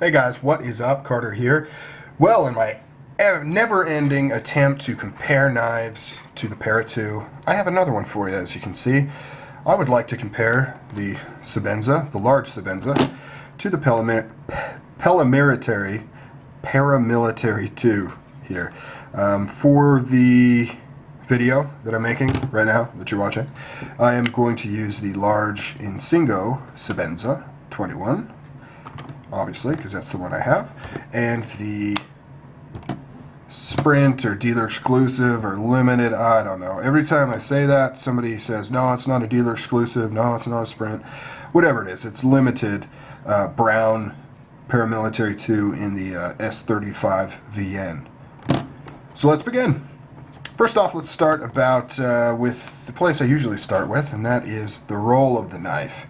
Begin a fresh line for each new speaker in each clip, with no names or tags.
Hey guys, what is up? Carter here. Well, in my never-ending attempt to compare knives to the Para 2, I have another one for you. As you can see, I would like to compare the Sebenza, the large Sebenza, to the Paramilitary 2 here. For the video that I'm making right now, that you're watching, I am going to use the large Insingo Sebenza 21. Obviously, because that's the one I have, and the Sprint or dealer exclusive or limited, I don't know. Every time I say that, somebody says, no, it's not a dealer exclusive, no, it's not a Sprint, whatever it is, it's limited brown Paramilitary 2 in the S35 VN. So let's begin. First off, let's start with the place I usually start with, and that is the roll of the knife.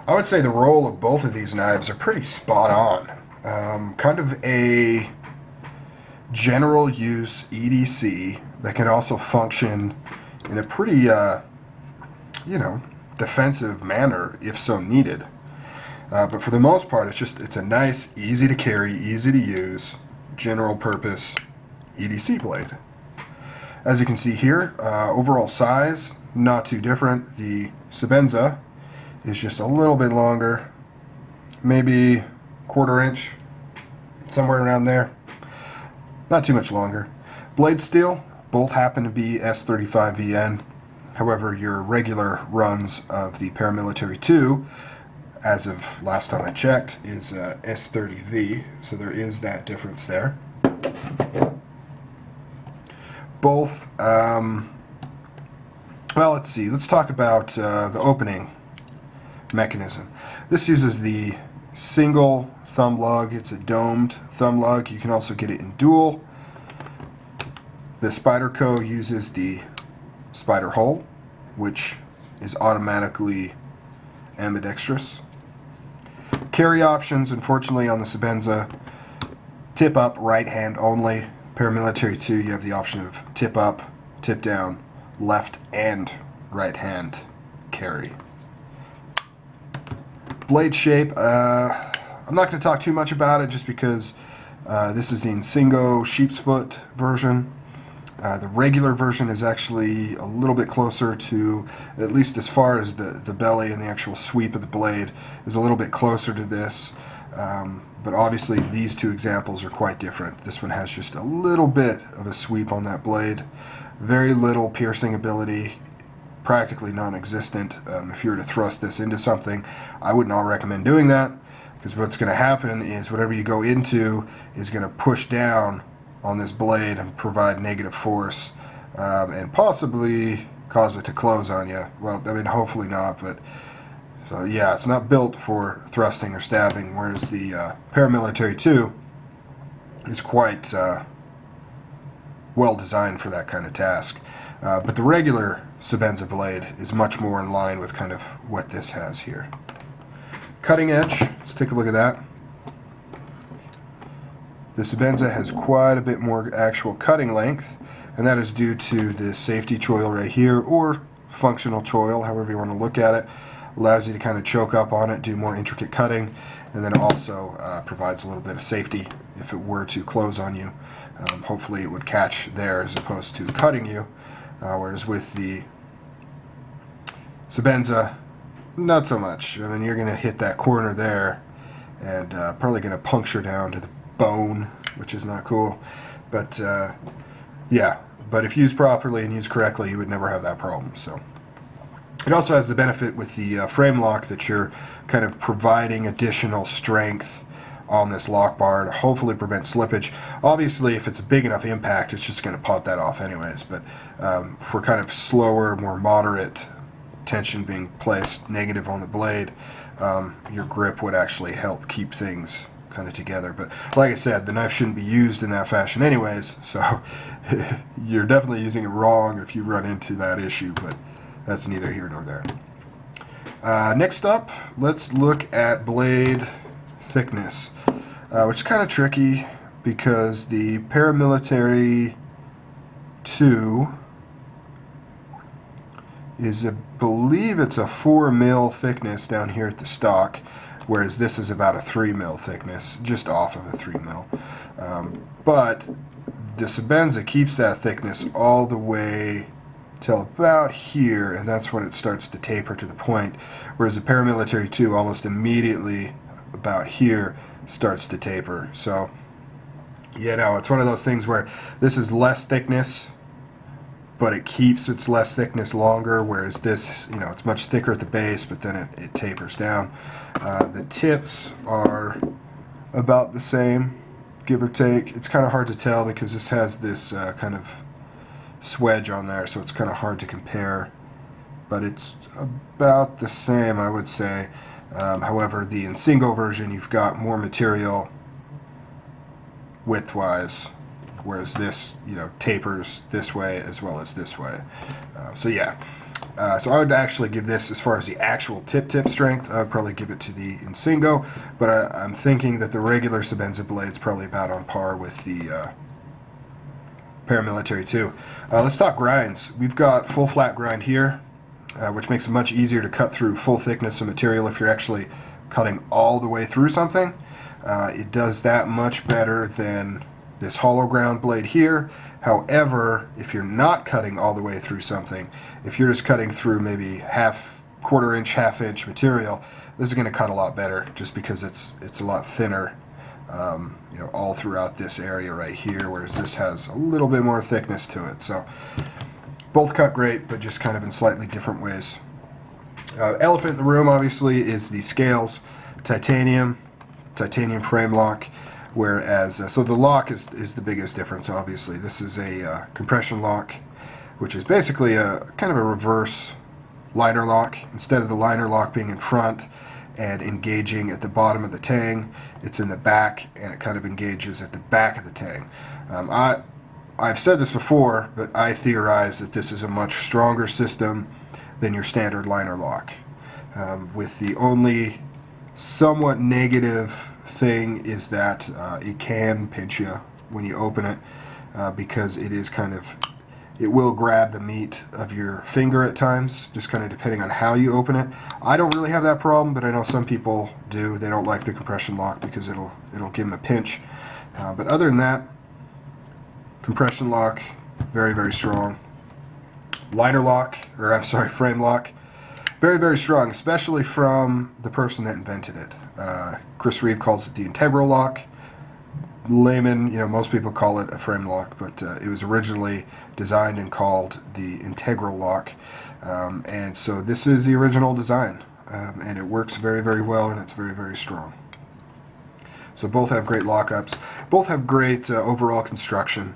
I would say the roll of both of these knives are pretty spot on. Kind of a general use EDC that can also function in a pretty, defensive manner if so needed. But for the most part, it's a nice, easy to carry, easy to use, general purpose EDC blade. As you can see here, overall size, not too different. The Sebenza is just a little bit longer, maybe 1/4 inch, somewhere around there, not too much longer. Blade steel, both happen to be S35 VN. However, your regular runs of the Paramilitary 2, as of last time I checked, is S30V, so there is that difference there. Both, well, let's see, let's talk about the opening mechanism. This uses the single thumb lug. It's a domed thumb lug. You can also get it in dual. The Spyderco uses the spider hole, which is automatically ambidextrous. Carry options, unfortunately, on the Sebenza, tip up, right hand only. Paramilitary 2, you have the option of tip up, tip down, left and right hand carry. Blade shape, I'm not going to talk too much about it just because this is the Insingo sheep's foot version. The regular version is actually a little bit closer to, at least as far as the belly and the actual sweep of the blade, is a little bit closer to this. But obviously these two examples are quite different. This one has just a little bit of a sweep on that blade. Very little piercing ability. Practically non-existent. If you were to thrust this into something, I would not recommend doing that, because what's going to happen is whatever you go into is going to push down on this blade and provide negative force, and possibly cause it to close on you. Well, I mean, hopefully not, but so yeah, it's not built for thrusting or stabbing, whereas the Paramilitary 2 is quite well designed for that kind of task. But the regular Sebenza blade is much more in line with kind of what this has here. Cutting edge, let's take a look at that. The Sebenza has quite a bit more actual cutting length, and that is due to the safety choil right here, or functional choil, however you want to look at it. Allows you to kind of choke up on it, do more intricate cutting, and then it also provides a little bit of safety if it were to close on you. Hopefully it would catch there as opposed to cutting you. Whereas with the Sebenza, not so much. I mean, you're going to hit that corner there and probably going to puncture down to the bone, which is not cool. But yeah, but if used properly and used correctly, you would never have that problem. So it also has the benefit with the frame lock that you're kind of providing additional strength on this lock bar to hopefully prevent slippage. Obviously, if it's a big enough impact, it's just going to pop that off anyways. But for kind of slower, more moderate tension being placed negative on the blade, your grip would actually help keep things kind of together. But like I said, the knife shouldn't be used in that fashion anyways, so you're definitely using it wrong if you run into that issue, but that's neither here nor there. Next up, let's look at blade thickness, which is kind of tricky because the Paramilitary 2 is, I believe it's a 4 mil thickness down here at the stock. whereas this is about a 3 mil thickness, just off of a 3 mil. But the Sebenza keeps that thickness all the way till about here, and that's when it starts to taper to the point, whereas the Paramilitary 2 almost immediately about here starts to taper. So you know, it's one of those things where this is less thickness, but it keeps its less thickness longer, whereas this, you know, it's much thicker at the base, but then it tapers down. The tips are about the same, give or take. It's kind of hard to tell because this has this kind of swedge on there, so it's kind of hard to compare, but it's about the same, I would say. However, the Insingo version, you've got more material width-wise, whereas this, you know, tapers this way as well as this way. So yeah, so I would actually give this, as far as the actual tip strength, I would probably give it to the Insingo, but I'm thinking that the regular Sebenza blade's probably about on par with the Paramilitary 2. Let's talk grinds. We've got full flat grind here, which makes it much easier to cut through full thickness of material if you're actually cutting all the way through something. It does that much better than this hollow ground blade here. However, if you're not cutting all the way through something, if you're just cutting through maybe quarter inch, half inch material, this is going to cut a lot better just because it's a lot thinner, you know, all throughout this area right here, whereas this has a little bit more thickness to it. So both cut great, but just kind of in slightly different ways. Elephant in the room, obviously, is the scales. Titanium frame lock, whereas so the lock is the biggest difference. Obviously, this is a compression lock, which is basically a kind of a reverse liner lock. Instead of the liner lock being in front and engaging at the bottom of the tang, it's in the back, and it kind of engages at the back of the tang. I've said this before, but I theorize that this is a much stronger system than your standard liner lock, with the only somewhat negative thing is that it can pinch you when you open it, because it is kind of, it will grab the meat of your finger at times, just kind of depending on how you open it. I don't really have that problem, but I know some people do. They don't like the compression lock because it'll give them a pinch. But other than that, compression lock, very, very strong. Liner lock, or I'm sorry, frame lock, very, very strong, especially from the person that invented it. Reeve calls it the integral lock. Layman, you know, most people call it a frame lock, but it was originally designed and called the integral lock. And so this is the original design, and it works very, very well, and it's very, very strong. So both have great lockups. Both have great overall construction.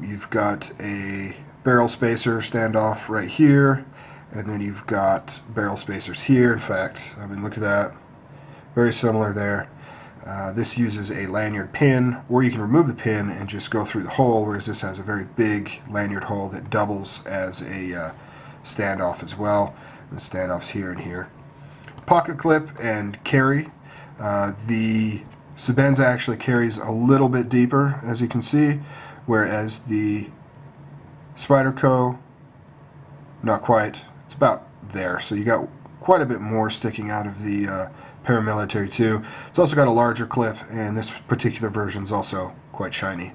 You've got a barrel spacer standoff right here, and then you've got barrel spacers here. In fact, I mean, look at that. Very similar there. This uses a lanyard pin, or you can remove the pin and just go through the hole, whereas this has a very big lanyard hole that doubles as a standoff as well. The standoff's here and here. Pocket clip and carry. The Sebenza actually carries a little bit deeper, as you can see, whereas the Spyderco, not quite. It's about there, so you got quite a bit more sticking out of the Paramilitary 2. It's also got a larger clip, and this particular version is also quite shiny,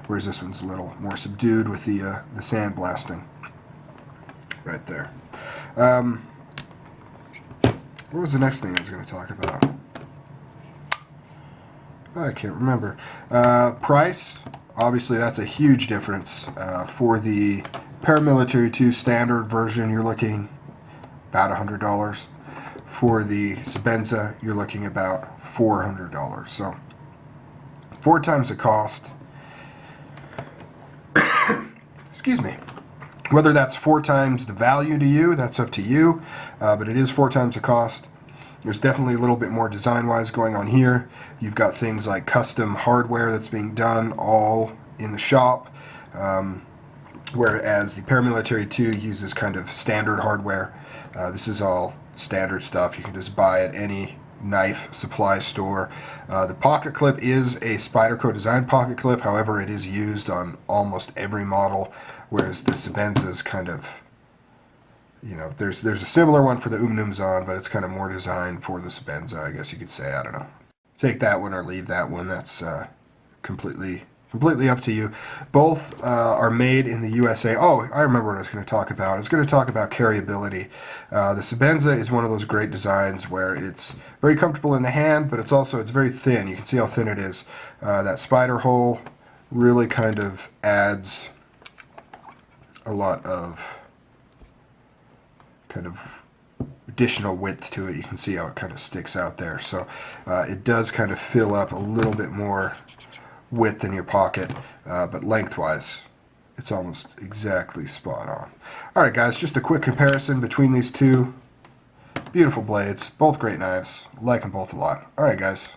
whereas this one's a little more subdued with the sand blasting right there. What was the next thing I was going to talk about? I can't remember. Price, obviously that's a huge difference. For the Paramilitary 2 standard version, you're looking about $100. For the Sebenza, you're looking about $400. So 4 times the cost. Excuse me. Whether that's 4 times the value to you, that's up to you, but it is 4 times the cost. There's definitely a little bit more design-wise going on here. You've got things like custom hardware that's being done all in the shop, whereas the Paramilitary 2 uses kind of standard hardware. This is all standard stuff you can just buy at any knife supply store. The pocket clip is a Spyderco design pocket clip, however it is used on almost every model, whereas the Sebenza is kind of, you know, there's a similar one for the Umnumzon, but it's kind of more designed for the Sebenza, I guess you could say. I don't know. Take that one or leave that one. That's completely up to you. Both are made in the USA. Oh, I remember what I was going to talk about. I was going to talk about carryability. The Sebenza is one of those great designs where it's very comfortable in the hand, but it's very thin. You can see how thin it is. That spider hole really kind of adds a lot of kind of additional width to it. You can see how it kind of sticks out there. So it does kind of fill up a little bit more width in your pocket, but lengthwise it's almost exactly spot on. Alright guys, just a quick comparison between these two. Beautiful blades, both great knives. Like them both a lot. Alright guys.